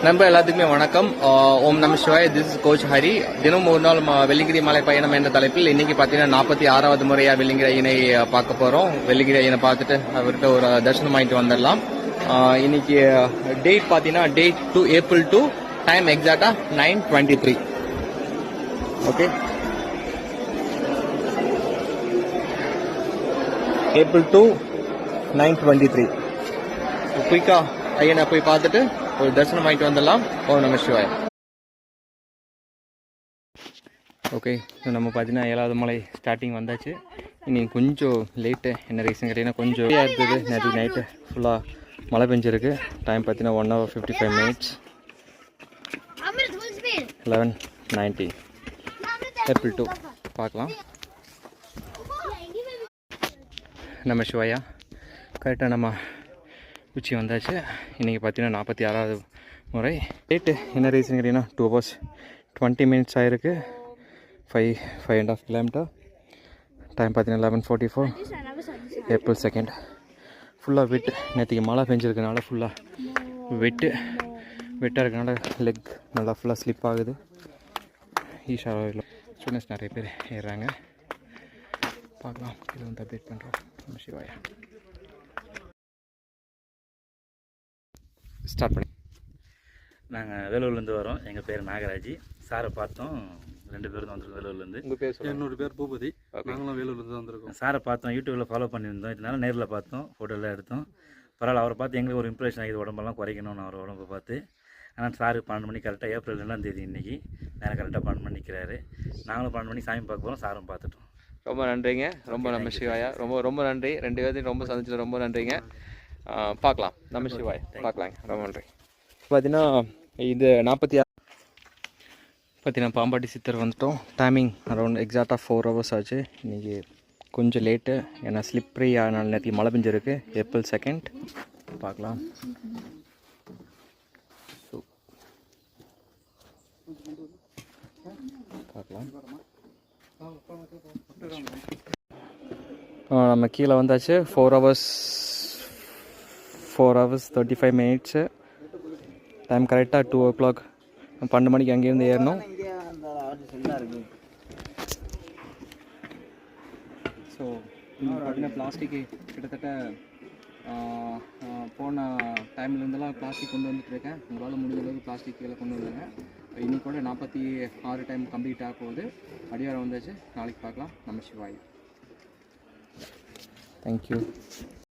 நம்ம எல்லாத்துக்குமே வணக்கம். ஓம் நம சிவாய். This is coach Hari. தினம் ஒரு நாள் வெள்ளிங்கிரி மலை பயணம் என்ற தலைப்பில் இன்னைக்கு பார்த்தீங்கன்னா 46வது முறையா வெள்ளிங்கிரி ஐயனை பார்க்க போறோம். வெள்ளிங்கிரி ஐயனை பார்த்துட்டு அவர்கிட்ட ஒரு தரிசனம் ஆகிட்டு வந்துடலாம். இன்னைக்கு டேட் பார்த்தீங்கன்னா டேட் 2 April 2, டைம் எக்ஸாக்டா 9:23. Okay, April 2, 9:23. குயிக்கா ஐயனை போய் பார்த்துட்டு ஒரு தரிசனம் ஆகிட்டு வந்துடலாம். ஓம் நம சிவாய். ஓகே, நம்ம பார்த்தீங்கன்னா 7வது மலை ஸ்டார்டிங் வந்தாச்சு. இன்னைக்கு கொஞ்சம் லேட்டு. என்ன ரீசன் கேட்டிங்கன்னா கொஞ்சம் இருக்குது. நேற்று நைட்டு ஃபுல்லாக மழை பெஞ்சிருக்கு. டைம் பார்த்தீங்கன்னா 1 hour 55 minutes. 11:90 April 2 பார்க்கலாம். நம்ம சிவாயா கரெக்டாக நம்ம உச்சி வந்தாச்சு. இன்றைக்கி பார்த்தீங்கன்னா 46வது முறை. டேட்டு என்ன ரீசன் கேட்டிங்கன்னா 2 hours 20 minutes ஆகிருக்கு. 5.5 kilometer. டைம் பார்த்தீங்கன்னா 11:44 April 2. ஃபுல்லாக வெட்டு. நேற்றுக்கு மழை பெஞ்சிருக்கனால ஃபுல்லாக வெட்டாக இருக்கனால லெக் நல்லா ஃபுல்லாக ஸ்லிப் ஆகுது. ஈஷா ஸ்டூடெண்ட்ஸ் நிறைய பேர் ஏறுறாங்க. பார்க்கலாம், இது வந்து அப்டேட் பண்ணுறோம். நம்ம சிவாயா ஸ்டார்ட் பண்ணி. நாங்கள் வேலூர்லேருந்து வரோம். எங்கள் பேர் நாகராஜ். சாரை பார்த்தோம். 2 பேரும் வந்திருக்கோம் வேலூர்லேருந்து. உங்கள் பேர்? என்னோட பேர் பூபதி. நாங்களும் வேலூர்லேருந்து வந்திருக்கோம். சாரை பார்த்தோம், யூடியூப்பில் ஃபாலோ பண்ணியிருந்தோம். இதனால நேரில் பார்த்தோம், ஃபோட்டோலாம் எடுத்தோம். பரவாயில்ல, அவரை பார்த்து எங்களுக்கு ஒரு இம்ப்ரெஷன் ஆகிது. உடம்பெல்லாம் குறைக்கணும்னு அவர் உடம்பை பார்த்து. ஆனால் சாரு 12 மணி கரெக்டாக April 2ஆம் தேதி இன்றைக்கி நேரம் கரெக்டாக 12 மணி நிற்கிறாரு. நாங்களும் 12 மணி சாமி பார்க்க போகிறோம். சாரும் பார்த்துட்டோம். ரொம்ப நன்றிங்க. ரொம்ப நம்ம சிவாயா. ரொம்ப நன்றி. 2 பேர்த்தையும் ரொம்ப சந்திச்சு ரொம்ப நன்றிங்க. பார்க்கலாம். நம்ம சிவாய் பார்க்கலாங்க. ரொம்ப நன்றி. பார்த்தீங்கன்னா இது 46 பார்த்தீங்கன்னா பாம்பாட்டி சித்தர் வந்துட்டோம். டைமிங் அரௌண்ட் எக்ஸாக்டாக 4 hours ஆச்சு. இன்றைக்கி கொஞ்சம் லேட்டு, ஏன்னா ஸ்லிப்ரி ஆனால நேரத்தில் மழை பெஞ்சிருக்கு. April 2 பார்க்கலாம். பார்க்கலாம். நம்ம கீழே வந்தாச்சு. 4 hours 35 minutes. டைம் கரெக்டாக 2 o'clock. 12 மணிக்கு அங்கேருந்து ஏறணும். ஸோ பார்த்தீங்கன்னா பிளாஸ்டிக்கு கிட்டத்தட்ட போன டைம்லேருந்தெல்லாம் பிளாஸ்டிக் கொண்டு வந்துட்டு இருக்கேன். உங்களால் முடிஞ்ச அளவுக்கு பிளாஸ்டிக் கீழே கொண்டு வந்துடுங்க. இன்னைக்கு கூட 46 டைம் கம்ப்ளீட் ஆக போகுது. அடிவாரம் வந்தாச்சு. நாளைக்கு பார்க்கலாம். நம்ம சிவாய். தேங்க்யூ.